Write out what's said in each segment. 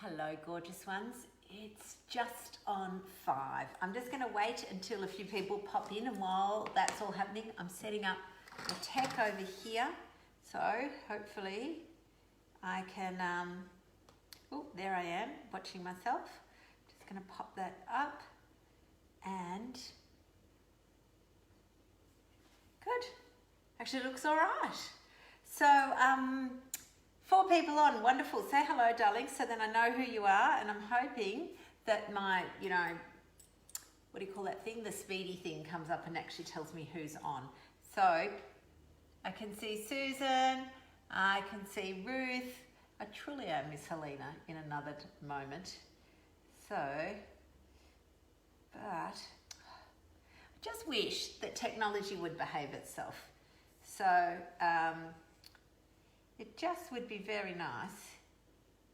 Hello, gorgeous ones. It's just on 5. I'm just going to wait until a few people pop in, and while that's all happening, I'm setting up the tech over here. So hopefully I can, oh, there I am watching myself. Just going to pop that up and good. Actually looks all right. So, 4 people on, wonderful. Say hello, darling, so then I know who you are, and I'm hoping that my, what do you call that thing? The speedy thing comes up and actually tells me who's on. So I can see Susan, I can see Ruth. I truly am Miss Helena in another moment. So, but I just wish that technology would behave itself. So, it just would be very nice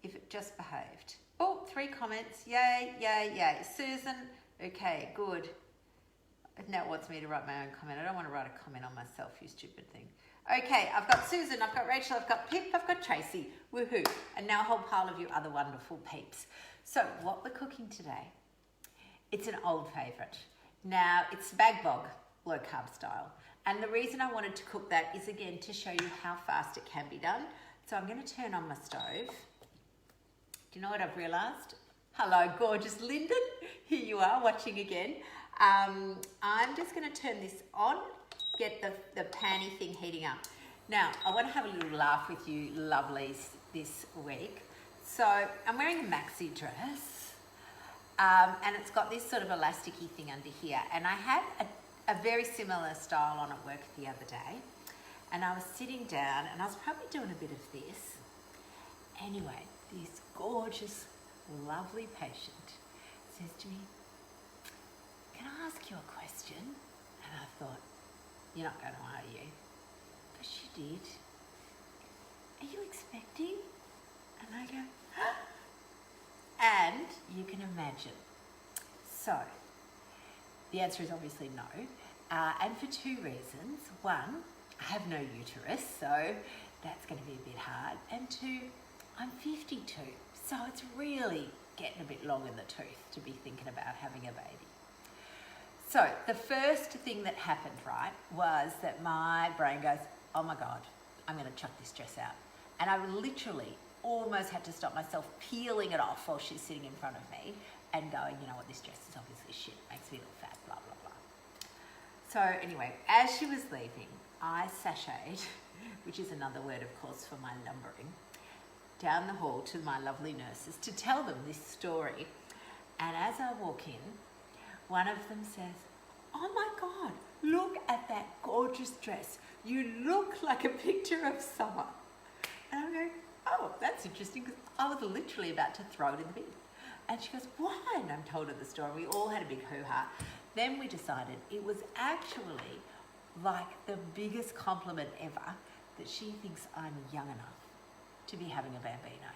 if it just behaved. Oh, 3 comments. Yay, yay, yay. Susan, okay, good. It now wants me to write my own comment. I don't want to write a comment on myself, you stupid thing. Okay, I've got Susan, I've got Rachel, I've got Pip, I've got Tracy. Woohoo. And now a whole pile of you other wonderful peeps. So what we're cooking today, it's an old favourite. Now, it's spag bog, low carb style. And the reason I wanted to cook that is, again, to show you how fast it can be done. So I'm going to turn on my stove. Do you know what I've realised? Hello, gorgeous Lyndon. Here you are, watching again. I'm just going to turn this on, get the panny thing heating up. Now, I want to have a little laugh with you lovelies this week. So I'm wearing a maxi dress, and it's got this sort of elasticy thing under here. And I had a very similar style on at work the other day, and I was sitting down and I was probably doing a bit of this. Anyway, this gorgeous, lovely patient says to me, "Can I ask you a question?" And I thought, "You're not going to, are you?" But she did. "Are you expecting?" And I go, "Huh?" And you can imagine. So the answer is obviously no, and for 2 reasons. 1, I have no uterus, so that's going to be a bit hard. And 2, I'm 52, so it's really getting a bit long in the tooth to be thinking about having a baby. So the first thing that happened, right, was that my brain goes, "Oh my God, I'm going to chuck this dress out." And I literally almost had to stop myself peeling it off while she's sitting in front of me and going, "You know what, this dress is obviously shit, makes me look fat, blah, blah, blah." So anyway, as she was leaving, I sashayed, which is another word, of course, for my lumbering, down the hall to my lovely nurses to tell them this story. And as I walk in, one of them says, "Oh my God, look at that gorgeous dress. You look like a picture of summer." And I'm going, "Oh, that's interesting," because I was literally about to throw it in the bin. And she goes, "Why?" And I'm told her the story. We all had a big hoo-ha. Then we decided it was actually like the biggest compliment ever that she thinks I'm young enough to be having a bambino.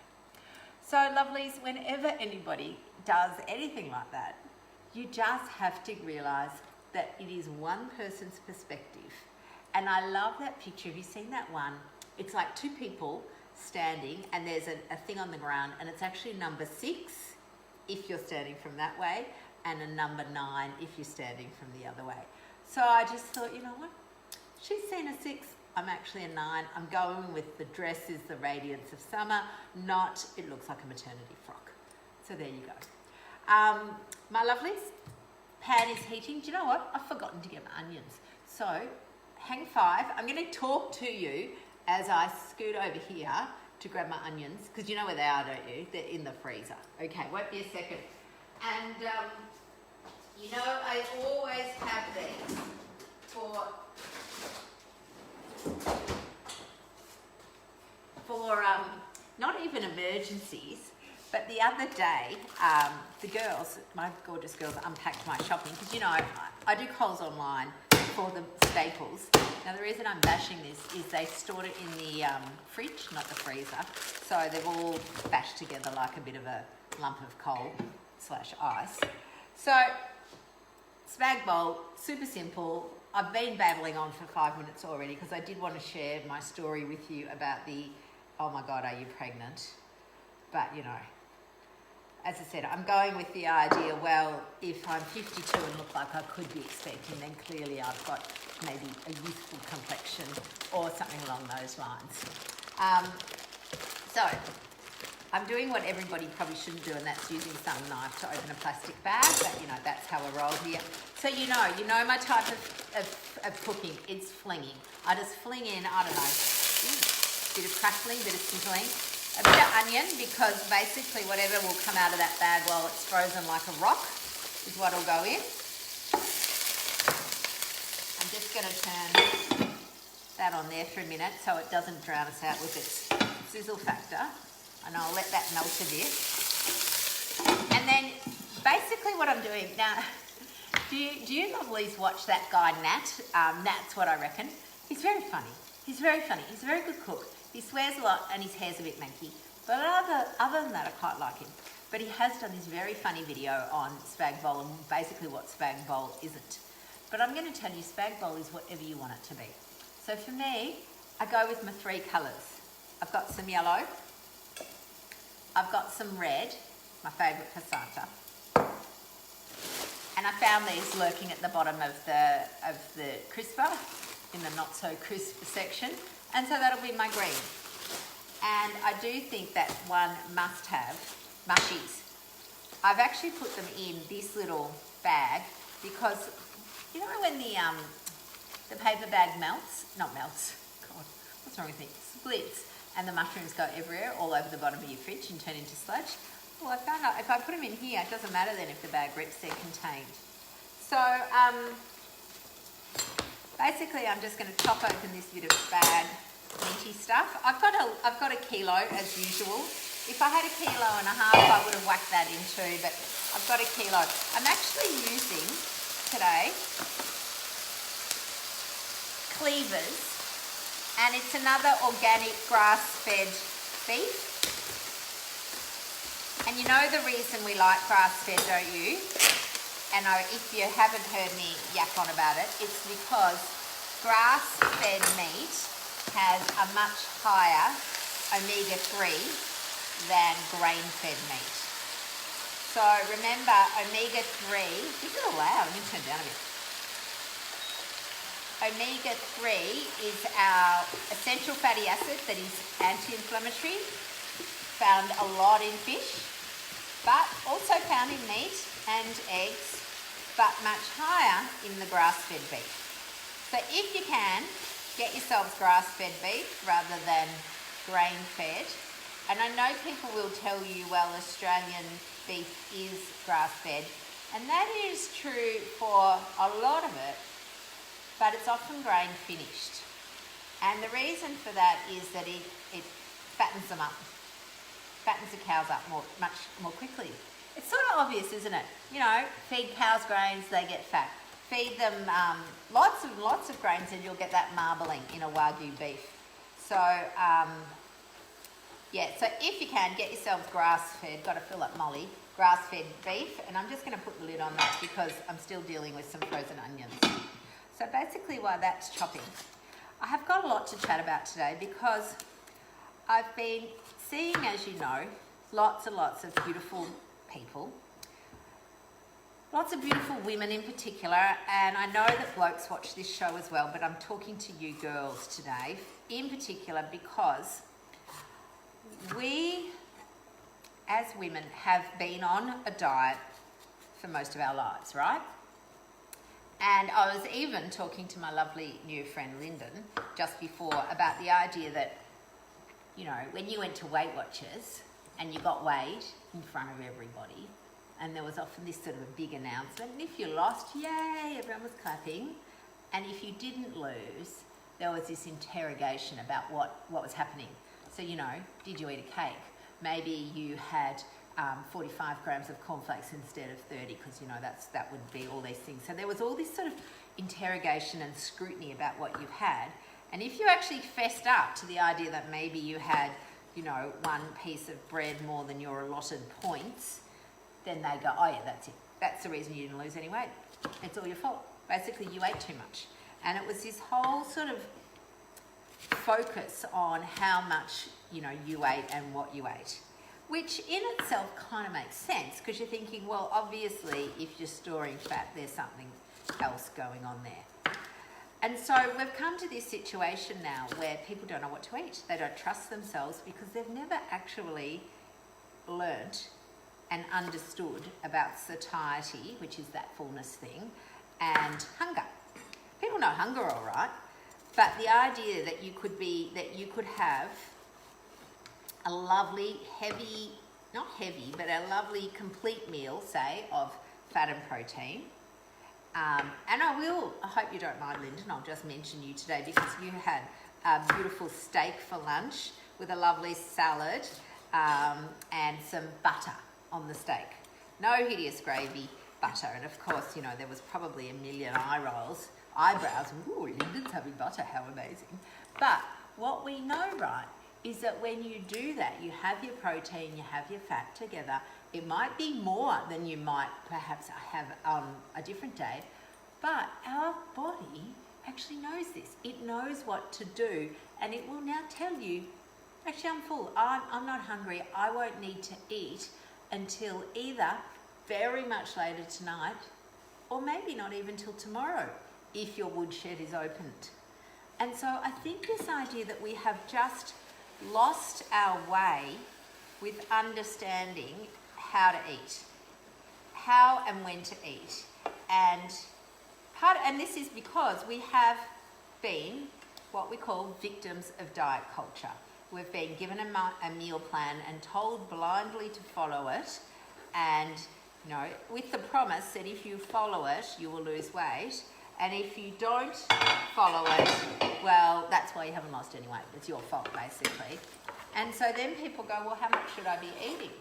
So, lovelies, whenever anybody does anything like that, you just have to realise that it is one person's perspective. And I love that picture. Have you seen that one? It's like 2 people standing, and there's a thing on the ground, and it's actually number 6 if you're standing from that way, and a number 9 if you're standing from the other way. So I just thought, you know what? She's seen a 6, I'm actually a 9. I'm going with the dress is the radiance of summer, not it looks like a maternity frock. So there you go. My lovelies, pan is heating. Do you know what? I've forgotten to get my onions. So hang 5. I'm going to talk to you as I scoot over here to grab my onions, because you know where they are, don't you? They're in the freezer. Okay, won't be a second. And I always have these for not even emergencies, but the other day, the girls, my gorgeous girls, unpacked my shopping, because I do Coles online for the staples. Now the reason I'm bashing this is they stored it in the fridge, not the freezer, so they've all bashed together like a bit of a lump of coal / ice. So spag bowl, super simple. I've been babbling on for 5 minutes already because I did want to share my story with you about the, "Oh my God, are you pregnant?" But as I said, I'm going with the idea, well, if I'm 52 and look like I could be expecting, then clearly I've got maybe a youthful complexion or something along those lines. So I'm doing what everybody probably shouldn't do, and that's using some knife to open a plastic bag, but you know, that's how I roll here. So you know my type of cooking, it's flinging. I just fling in, I don't know, bit of crackling, bit of sizzling, a bit of onion, because basically whatever will come out of that bag while it's frozen like a rock is what will go in. I'm just going to turn that on there for a minute so it doesn't drown us out with its sizzle factor, and I'll let that melt a bit. And then basically what I'm doing now, do you lovelies watch that guy Nat? Nat's what I reckon. He's very funny. He's very funny. He's a very good cook. He swears a lot and his hair's a bit manky. But other than that, I quite like him. But he has done this very funny video on spag bol and basically what spag bol isn't. But I'm going to tell you, spag bol is whatever you want it to be. So for me, I go with my 3 colours. I've got some yellow. I've got some red, my favourite passata. And I found these lurking at the bottom of the crisper, in the not so crisp section. And so that'll be my green. And I do think that one must have mushies. I've actually put them in this little bag because, you know when the paper bag melts? Not melts, God, what's wrong with me? Splits, and the mushrooms go everywhere, all over the bottom of your fridge and turn into sludge. Well, I found out if I put them in here, it doesn't matter then if the bag rips, they're contained. So, basically, I'm just going to chop open this bit of bag meaty stuff. I've got a kilo as usual. If I had 1.5 kilos, I would have whacked that in too, but I've got 1 kilo. I'm actually using today cleavers, and it's another organic grass-fed beef. And you know the reason we like grass-fed, don't you? And if you haven't heard me yak on about it, it's because grass-fed meat has a much higher omega-3 than grain-fed meat. So remember, omega-3, this is loud, let me turn it down a bit. Omega-3 is our essential fatty acid that is anti-inflammatory, found a lot in fish, but also found in meat and eggs, but much higher in the grass-fed beef. So if you can, get yourselves grass-fed beef rather than grain-fed. And I know people will tell you, well, Australian beef is grass-fed, and that is true for a lot of it, but it's often grain-finished. And the reason for that is that it fattens them up, fattens the cows up much more quickly. It's sort of obvious, isn't it? You know, feed cows grains, they get fat. Feed them lots of grains and you'll get that marbling in a Wagyu beef. So, yeah, so if you can, get yourselves grass-fed, got to fill up Molly, grass-fed beef. And I'm just going to put the lid on that because I'm still dealing with some frozen onions. So basically while that's chopping, I have got a lot to chat about today because I've been seeing, as you know, lots and lots of beautiful people. Lots of beautiful women in particular, and I know that blokes watch this show as well, but I'm talking to you girls today in particular because we, as women, have been on a diet for most of our lives, right? And I was even talking to my lovely new friend Lyndon just before about the idea that, you know, when you went to Weight Watchers and you got weighed in front of everybody, and there was often this sort of a big announcement, and if you lost, yay, everyone was clapping. And if you didn't lose, there was this interrogation about what was happening. So, you know, did you eat a cake? Maybe you had 45 grams of cornflakes instead of 30, because, you know, that would be all these things. So there was all this sort of interrogation and scrutiny about what you've had. And if you actually fessed up to the idea that maybe you had, you know, one piece of bread more than your allotted points, then they go, oh yeah, that's it. That's the reason you didn't lose any weight. It's all your fault. Basically, you ate too much. And it was this whole sort of focus on how much, you know, you ate and what you ate. which in itself kind of makes sense because you're thinking, well, obviously, if you're storing fat, there's something else going on there. And so we've come to this situation now where people don't know what to eat. They don't trust themselves because they've never actually learnt and understood about satiety, which is that fullness thing, and hunger. People know hunger all right, but the idea that you could have a lovely not heavy, but a lovely complete meal, say, of fat and protein. And I hope you don't mind, Lyndon, I'll just mention you today because you had a beautiful steak for lunch with a lovely salad and some butter on the steak. No hideous gravy, butter. And of course, you know, there was probably a million eyebrows. Ooh, Lyndon's having butter, how amazing. But what we know, right, is that when you do that, you have your protein, you have your fat together. It might be more than you might perhaps have on a different day, but our body actually knows this. It knows what to do, and it will now tell you, actually, I'm full. I'm not hungry. I won't need to eat until either very much later tonight, or maybe not even till tomorrow, if your woodshed is opened. And so I think this idea that we have just lost our way with understanding how to eat, how and when to eat. And this is because we have been what we call victims of diet culture. We've been given a meal plan and told blindly to follow it, and you know, with the promise that if you follow it, you will lose weight, and if you don't follow it, well, that's why you haven't lost any weight. It's your fault, basically. And so then people go, well, how much should I be eating?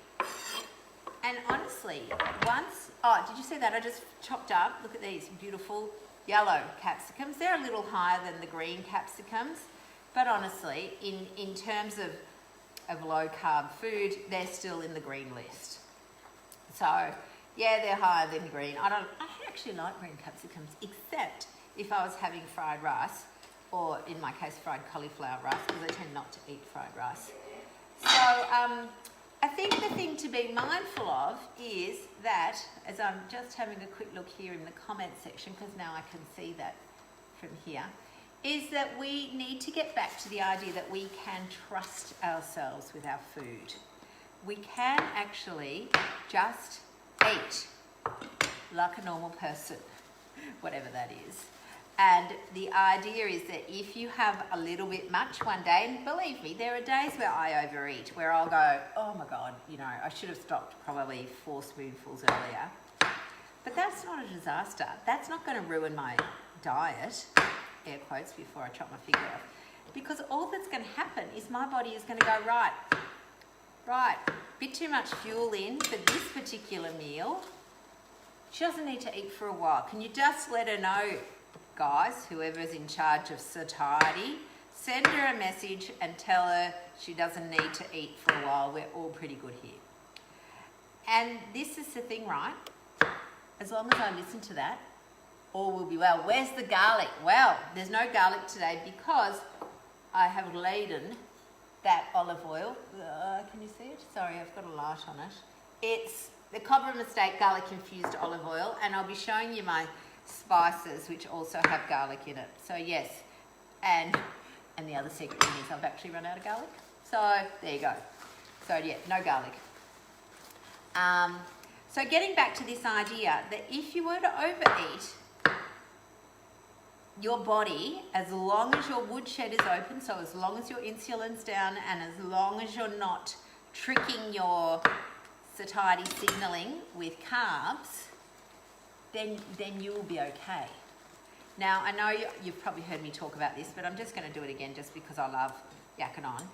And honestly, did you see that? I just chopped up, look at these beautiful yellow capsicums. They're a little higher than the green capsicums, but honestly, in terms of low carb food, they're still in the green list. So yeah, they're higher than green. I actually like green capsicums, except if I was having fried rice, or in my case, fried cauliflower rice, because I tend not to eat fried rice. So I think the thing to be mindful of is that, as I'm just having a quick look here in the comment section, because now I can see that from here, is that we need to get back to the idea that we can trust ourselves with our food. We can actually just eat like a normal person, whatever that is. And the idea is that if you have a little bit much one day, and believe me, there are days where I overeat, where I'll go, oh my God, you know, I should have stopped probably 4 spoonfuls earlier. But that's not a disaster. That's not going to ruin my diet, air quotes before I chop my finger off. Because all that's going to happen is my body is going to go, right, bit too much fuel in for this particular meal. She doesn't need to eat for a while. Can you just let her know, guys, whoever's in charge of satiety, send her a message and tell her she doesn't need to eat for a while. We're all pretty good here. And this is the thing, right? As long as I listen to that, all will be well. Where's the garlic? Well, there's no garlic today because I have laden that olive oil. Can you see it? Sorry, I've got a light on it. It's the Cobra Mistake garlic infused olive oil, and I'll be showing you my spices, which also have garlic in it. So yes, and the other secret thing is I've actually run out of garlic. So there you go. So yeah, no garlic. So getting back to this idea that if you were to overeat, your body, as long as your woodshed is open, so as long as your insulin's down and as long as you're not tricking your satiety signaling with carbs, then you will be okay. Now, I know you've probably heard me talk about this, but I'm just going to do it again just because I love yakking on.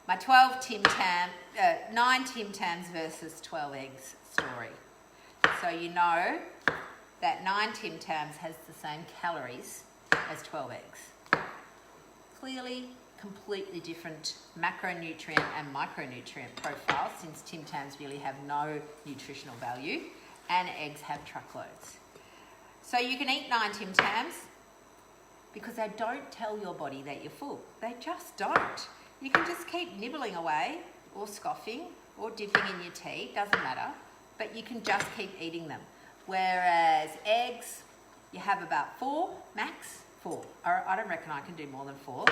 My 9 Tim Tams versus 12 eggs story. So you know that 9 Tim Tams has the same calories as 12 eggs. Clearly, completely different macronutrient and micronutrient profiles, since Tim Tams really have no nutritional value and eggs have truckloads. So you can eat 9 Tim Tams because they don't tell your body that you're full. They just don't. You can just keep nibbling away or scoffing or dipping in your tea, doesn't matter, but you can just keep eating them. Whereas eggs, you have about 4, max 4. I don't reckon I can do more than 4.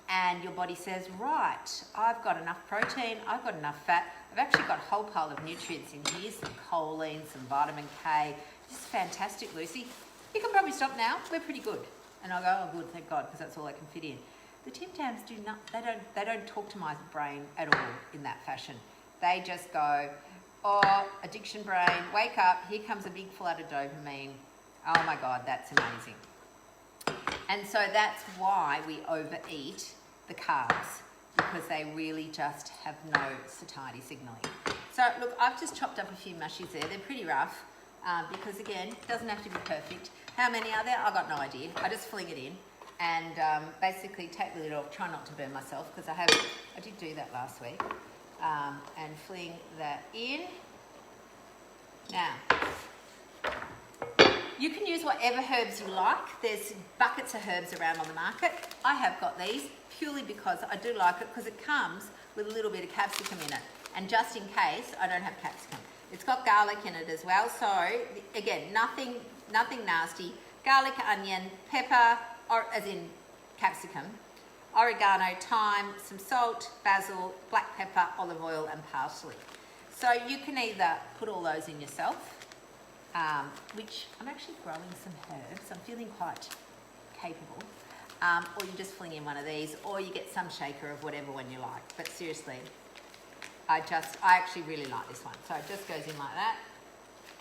And your body says, right, I've got enough protein, I've got enough fat, I've actually got a whole pile of nutrients in here, some choline, some vitamin K. This is fantastic, Lucy. You can probably stop now, we're pretty good. And I'll go, oh good, thank God, because that's all I can fit in. The Tim Tams do not, they don't talk to my brain at all in that fashion. They just go, oh, addiction brain, wake up, here comes a big flood of dopamine. Oh my God, that's amazing. And so that's why we overeat the carbs, because they really just have no satiety signaling. So look, I've just chopped up a few mushies there. They're pretty rough because again, it doesn't have to be perfect. How many are there? I've got no idea. I just fling it in and basically take the lid off, try not to burn myself because I did do that last week, and fling that in. Now, you can use whatever herbs you like. There's buckets of herbs around on the market. I have got these purely because I do like it because it comes with a little bit of capsicum in it. And just in case I don't have capsicum. It's got garlic in it as well. So again, nothing nasty. Garlic, onion, pepper, or as in capsicum, oregano, thyme, some salt, basil, black pepper, olive oil and parsley. So you can either put all those in yourself, which I'm actually growing some herbs. I'm feeling quite capable. Or you just fling in one of these, or you get some shaker of whatever one you like. But seriously, I actually really like this one. So it just goes in like that.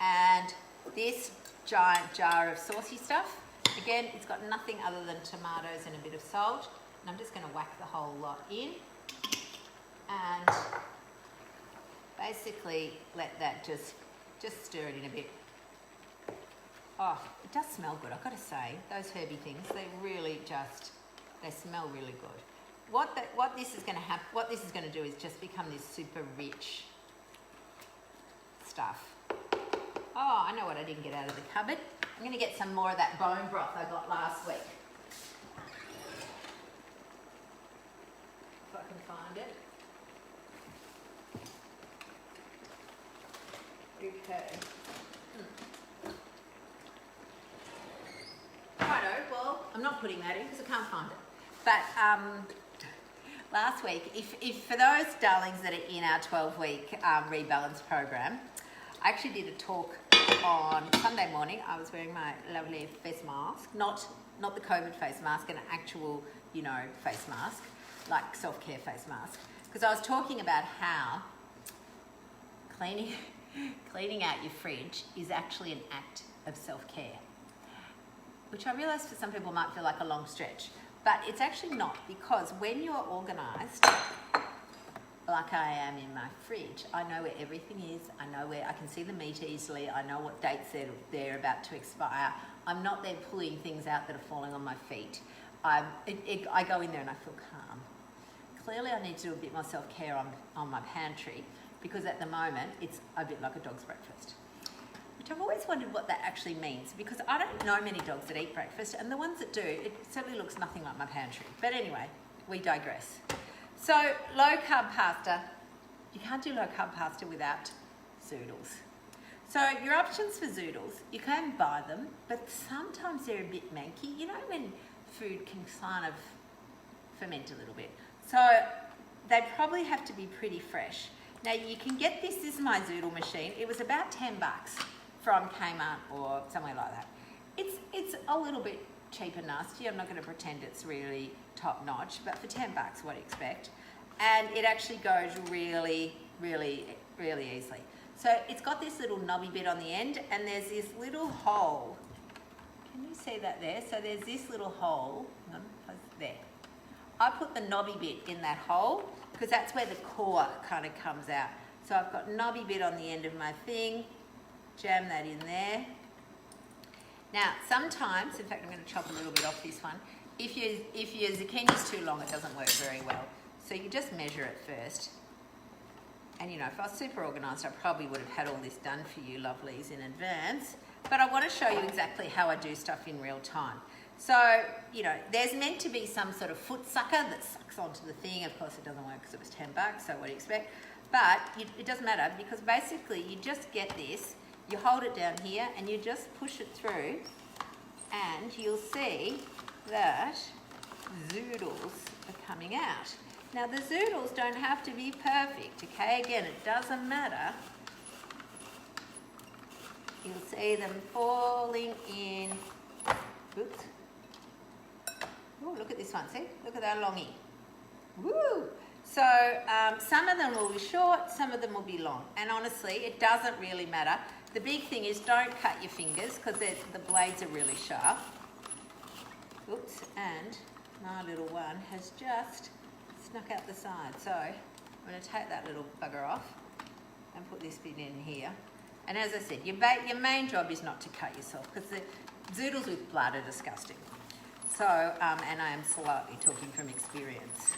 And this giant jar of saucy stuff, again, it's got nothing other than tomatoes and a bit of salt. And I'm just going to whack the whole lot in. And basically let that just stir it in a bit. Oh, it does smell good, I've got to say. Those herby things, they smell really good. What this is going to do is just become this super rich stuff. Oh, I know what I didn't get out of the cupboard. I'm going to get some more of that bone broth I got last week. If I can find it. Okay. Righto, well, I'm not putting that in because I can't find it. But last week, if for those darlings that are in our 12-week rebalance program, I actually did a talk on Sunday morning. I was wearing my lovely face mask, not the COVID face mask, an actual, face mask, like self-care face mask, because I was talking about how cleaning out your fridge is actually an act of self-care, which I realise for some people might feel like a long stretch, but it's actually not, because when you're organised, like I am in my fridge, I know where everything is, I know where I can see the meat easily, I know what dates they're about to expire. I'm not there pulling things out that are falling on my feet. I go in there and I feel calm. Clearly I need to do a bit more self-care on my pantry, because at the moment it's a bit like a dog's breakfast. Which I've always wondered what that actually means, because I don't know many dogs that eat breakfast, and the ones that do, it certainly looks nothing like my pantry. But anyway, we digress. So low carb pasta, you can't do low carb pasta without zoodles. So your options for zoodles, you can buy them, but sometimes they're a bit manky. You know when food can kind of ferment a little bit. So they probably have to be pretty fresh. Now you can get this is my zoodle machine. It was about $10 from Kmart or somewhere like that. It's a little bit cheap and nasty. I'm not going to pretend it's really top notch, but for $10, what do you expect? And it actually goes really, really, really easily. So it's got this little knobby bit on the end, and there's this little hole. Can you see that there? So there's this little hole. Hang on, there. I put the knobby bit in that hole because that's where the core kind of comes out. So I've got knobby bit on the end of my thing. Jam that in there. Now, sometimes, in fact, I'm going to chop a little bit off this one. If your zucchini's too long, it doesn't work very well. So you just measure it first. And if I was super organised, I probably would have had all this done for you lovelies in advance. But I want to show you exactly how I do stuff in real time. So, you know, there's meant to be some sort of foot sucker that sucks onto the thing. Of course, it doesn't work because it was $10, so what do you expect? But it doesn't matter because basically you just get this, you hold it down here and you just push it through and you'll see that zoodles are coming out. Now the zoodles don't have to be perfect, okay? Again, it doesn't matter. You'll see them falling in. Oops. Oh, look at this one, see? Look at that longy. Woo! So some of them will be short, some of them will be long. And honestly, it doesn't really matter. The big thing is don't cut your fingers because the blades are really sharp. Oops, and my little one has just snuck out the side. So I'm going to take that little bugger off and put this bit in here. And as I said, your main job is not to cut yourself because the zoodles with blood are disgusting. So, and I am slightly talking from experience.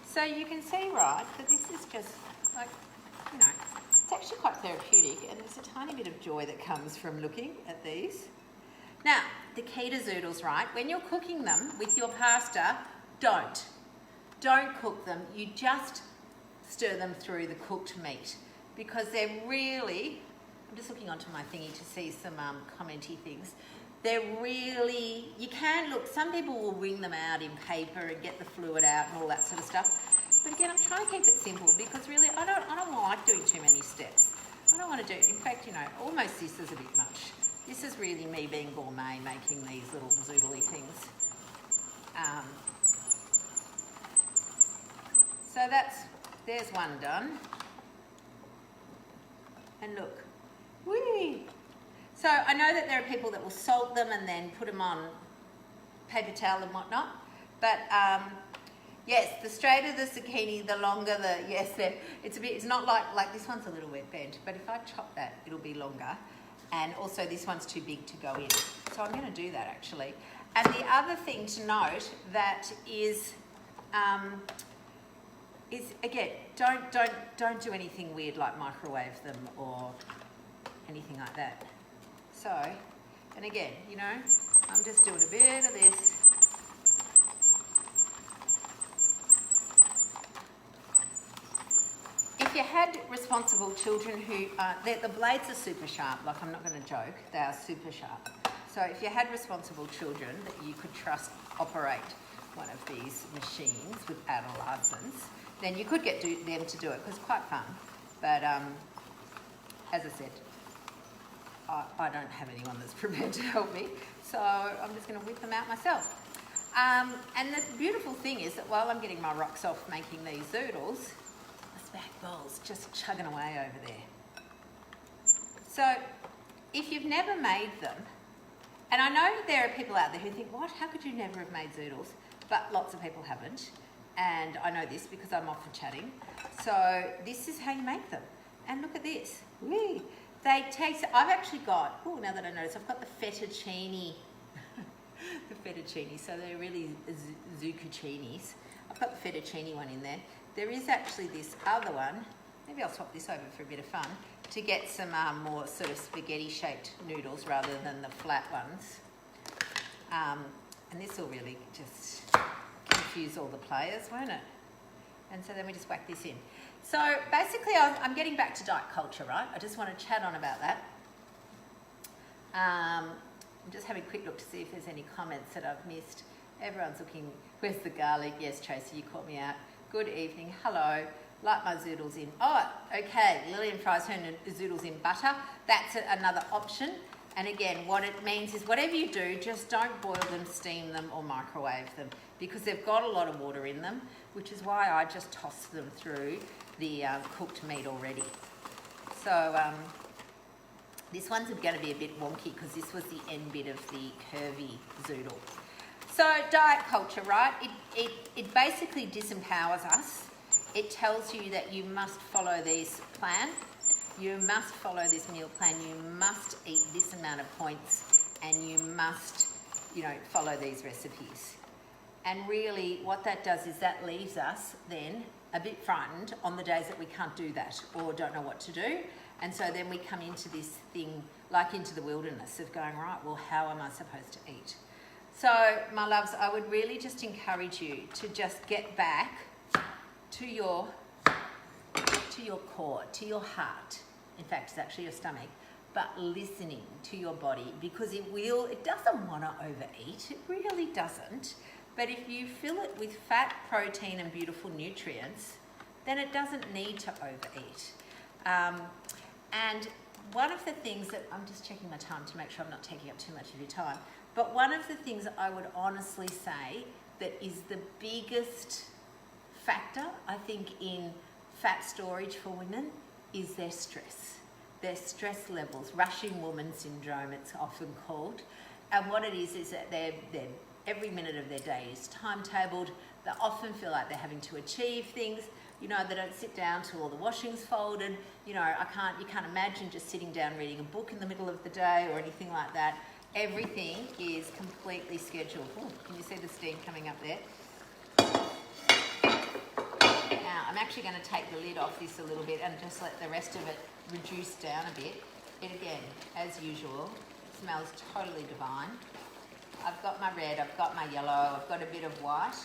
So you can see, right, that this is just like, you know, it's actually quite therapeutic and there's a tiny bit of joy that comes from looking at these. Now, the key to zoodles, right, when you're cooking them with your pasta, don't cook them. You just stir them through the cooked meat because they're really, I'm just looking onto my thingy to see some commenty things. They're really, you can look, some people will wring them out in paper and get the fluid out and all that sort of stuff. But again, I'm trying to keep it simple because really I don't like doing too many steps. I don't want to do, in fact, you know, almost this is a bit much. This is really me being gourmet, making these little zoodly things. So there's one done. And look, whee! So I know that there are people that will salt them and then put them on paper towel and whatnot. But yes, the straighter the zucchini, the longer the, yes, it's not like this one's a little bit bent, but if I chop that, it'll be longer. And also this one's too big to go in. So I'm gonna do that actually. And the other thing to note that is again, don't do anything weird like microwave them or anything like that. So, and again, you know, I'm just doing a bit of this. If you had responsible children who, the blades are super sharp, like I'm not going to joke, they are super sharp. So if you had responsible children that you could trust operate one of these machines without a license, then you could get them to do it because it's quite fun. But as I said, I don't have anyone that's prepared to help me, so I'm just going to whip them out myself. And the beautiful thing is that while I'm getting my rocks off making these zoodles, the spag bowl's just chugging away over there. So if you've never made them, and I know there are people out there who think, what, how could you never have made zoodles? But lots of people haven't, and I know this because I'm often chatting. So this is how you make them. And look at this. Whee! They taste, I've actually got, oh, now that I notice, I've got the fettuccine, so they're really zucchinis. I've got the fettuccine one in there. There is actually this other one, maybe I'll swap this over for a bit of fun, to get some more sort of spaghetti-shaped noodles rather than the flat ones. And this will really just confuse all the players, won't it? And so then we just whack this in. So basically I'm getting back to diet culture, right? I just want to chat on about that. I'm just having a quick look to see if there's any comments that I've missed. Everyone's looking, where's the garlic? Yes, Tracy, you caught me out. Good evening, hello. Like my zoodles in, oh, okay, Lillian fries her zoodles in butter. That's another option. And again, what it means is whatever you do, just don't boil them, steam them or microwave them because they've got a lot of water in them, which is why I just toss them through the cooked meat already. So this one's going to be a bit wonky because this was the end bit of the curvy zoodle. So diet culture, right? It basically disempowers us. It tells you that you must follow this plan. You must follow this meal plan. You must eat this amount of points and you must, you know, follow these recipes. And really what that does is that leaves us then a bit frightened on the days that we can't do that or don't know what to do. And so then we come into this thing, like into the wilderness of going, right, well, how am I supposed to eat? So, my loves, I would really just encourage you to just get back to your core, to your heart. In fact, it's actually your stomach. But listening to your body, because it doesn't want to overeat. It really doesn't. But if you fill it with fat, protein, and beautiful nutrients, then it doesn't need to overeat. And one of the things that, I'm just checking my time to make sure I'm not taking up too much of your time, but one of the things I would honestly say that is the biggest factor, I think, in fat storage for women is their stress. Their stress levels, rushing woman syndrome it's often called. And what it is that they're every minute of their day is timetabled. They often feel like they're having to achieve things. You know, they don't sit down till all the washing's folded. You know, you can't imagine just sitting down reading a book in the middle of the day or anything like that. Everything is completely scheduled. Ooh, can you see the steam coming up there? Now, I'm actually going to take the lid off this a little bit and just let the rest of it reduce down a bit. It again, as usual, smells totally divine. I've got my red, I've got my yellow, I've got a bit of white.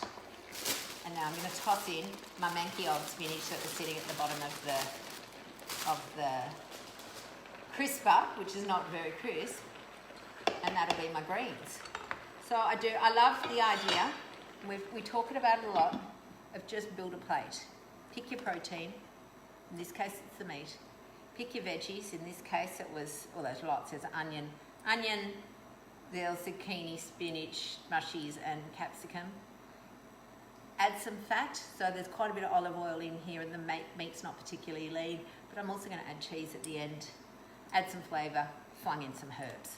And now I'm going to toss in my manky old spinach that was sitting at the bottom of the crisper, which is not very crisp. And that'll be my greens. So I love the idea, we talk about it a lot, of just build a plate. Pick your protein, in this case it's the meat. Pick your veggies, in this case it was, well there's lots, there's onion, there's zucchini, spinach, mushies and capsicum. Add some fat, so there's quite a bit of olive oil in here and the meat's not particularly lean, but I'm also going to add cheese at the end. Add some flavour, flung in some herbs.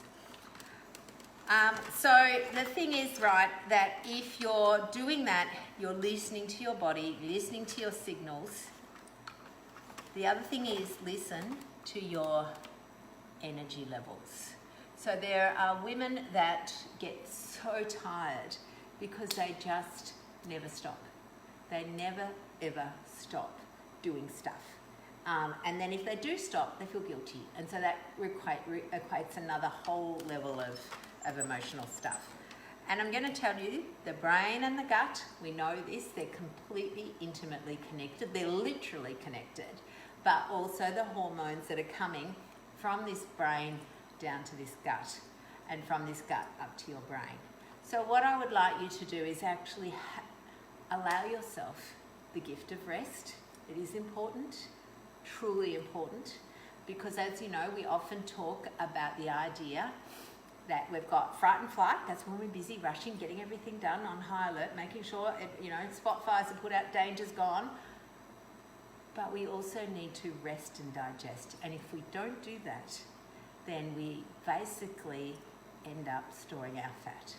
So the thing is, right, that if you're doing that, you're listening to your body, listening to your signals. The other thing is listen to your energy levels. So there are women that get so tired because they just never stop. They never ever stop doing stuff. And then if they do stop, they feel guilty. And so that equates another whole level of emotional stuff. And I'm going to tell you, the brain and the gut, we know this, they're completely intimately connected. They're literally connected. But also the hormones that are coming from this brain down to this gut, and from this gut up to your brain. So what I would like you to do is actually allow yourself the gift of rest. It is important, truly important, because as you know, we often talk about the idea that we've got fright and flight. That's when we're busy rushing, getting everything done on high alert, making sure, spot fires are put out, danger's gone. But we also need to rest and digest. And if we don't do that, then we basically end up storing our fat.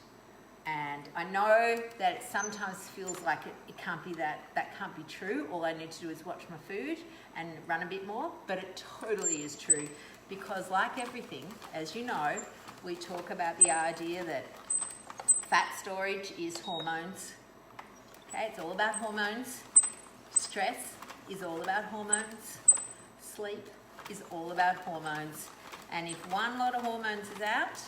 And I know that it sometimes feels like it can't be that can't be true. All I need to do is watch my food and run a bit more, but it totally is true. Because like everything, as you know, we talk about the idea that fat storage is hormones. Okay, it's all about hormones. Stress is all about hormones. Sleep is all about hormones. And if one lot of hormones is out,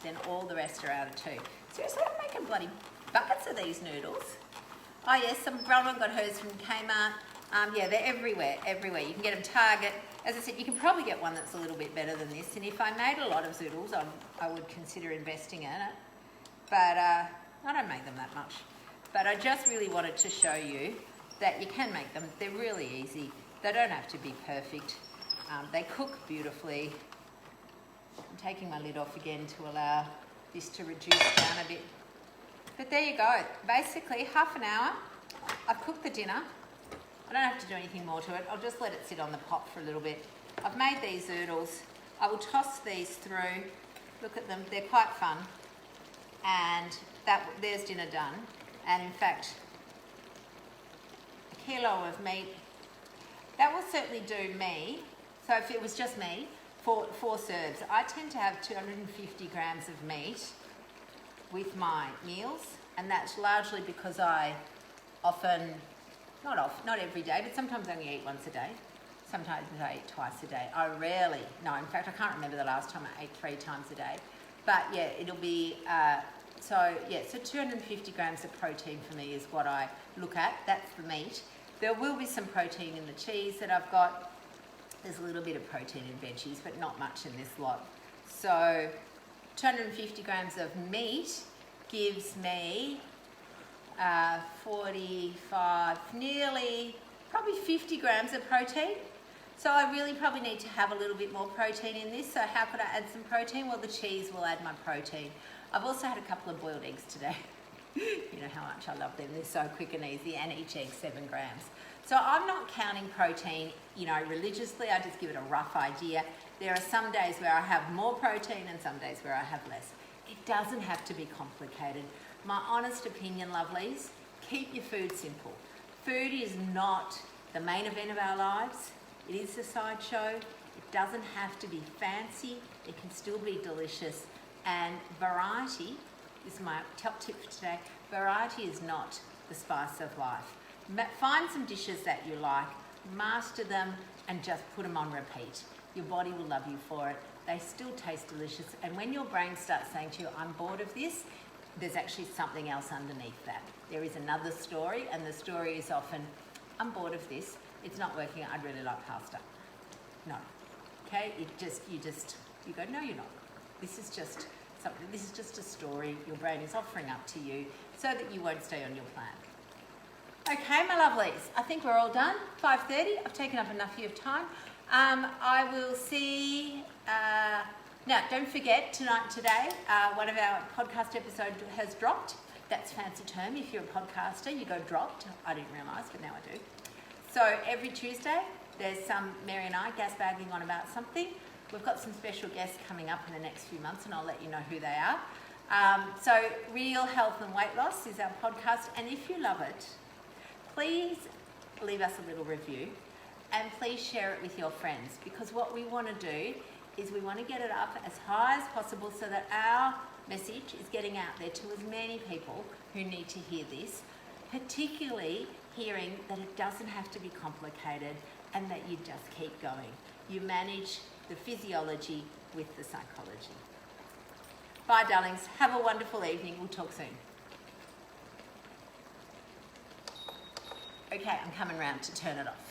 then all the rest are out too. Seriously, I'm making bloody buckets of these noodles. Oh yes, some Bronwyn got hers from Kmart. Yeah, they're everywhere. You can get them Target. As I said, you can probably get one that's a little bit better than this. And if I made a lot of zoodles, I would consider investing in it. But I don't make them that much. But I just really wanted to show you that you can make them. They're really easy. They don't have to be perfect. They cook beautifully. I'm taking my lid off again to allow this to reduce down a bit. But there you go. Basically, half an hour. I've cooked the dinner. I don't have to do anything more to it. I'll just let it sit on the pot for a little bit. I've made these zoodles. I will toss these through. Look at them. They're quite fun. And there's dinner done. And in fact, a kilo of meat. That will certainly do me. So if it was just me, four serves. I tend to have 250 grams of meat with my meals. And that's largely because I often... Not every day, but sometimes I only eat once a day. Sometimes I eat twice a day. I rarely, no, in fact, I can't remember the last time I ate 3 times a day. But yeah, it'll be So yeah, so 250 grams of protein for me is what I look at. That's the meat. There will be some protein in the cheese that I've got. There's a little bit of protein in veggies, but not much in this lot. So 250 grams of meat gives me 45, nearly, probably 50 grams of protein. So I really probably need to have a little bit more protein in this. So how could I add some protein? Well, the cheese will add my protein. I've also had a couple of boiled eggs today. You know how much I love them. They're so quick and easy, and each egg 7 grams. So I'm not counting protein, you know, religiously. I just give it a rough idea. There are some days where I have more protein and some days where I have less. It doesn't have to be complicated. My honest opinion, lovelies, keep your food simple. Food is not the main event of our lives. It is a sideshow. It doesn't have to be fancy. It can still be delicious. And variety is my top tip for today. Variety is not the spice of life. Find some dishes that you like, master them, and just put them on repeat. Your body will love you for it. They still taste delicious. And when your brain starts saying to you, I'm bored of this, there's actually something else underneath that. There is another story, and the story is often, I'm bored of this. It's not working. I'd really like pasta. No. Okay? You go, no, you're not. This is just something. This is just a story your brain is offering up to you so that you won't stay on your plan. Okay, my lovelies. I think we're all done. 5:30. I've taken up enough of your time. I will see. Now, don't forget today, one of our podcast episodes has dropped. That's a fancy term. If you're a podcaster, you go dropped. I didn't realise, but now I do. So every Tuesday, there's Mary and I gas bagging on about something. We've got some special guests coming up in the next few months, and I'll let you know who they are. So Real Health and Weight Loss is our podcast, and if you love it, please leave us a little review, and please share it with your friends, because what we want to do is we want to get it up as high as possible so that our message is getting out there to as many people who need to hear this, particularly hearing that it doesn't have to be complicated and that you just keep going. You manage the physiology with the psychology. Bye, darlings. Have a wonderful evening. We'll talk soon. Okay, I'm coming round to turn it off.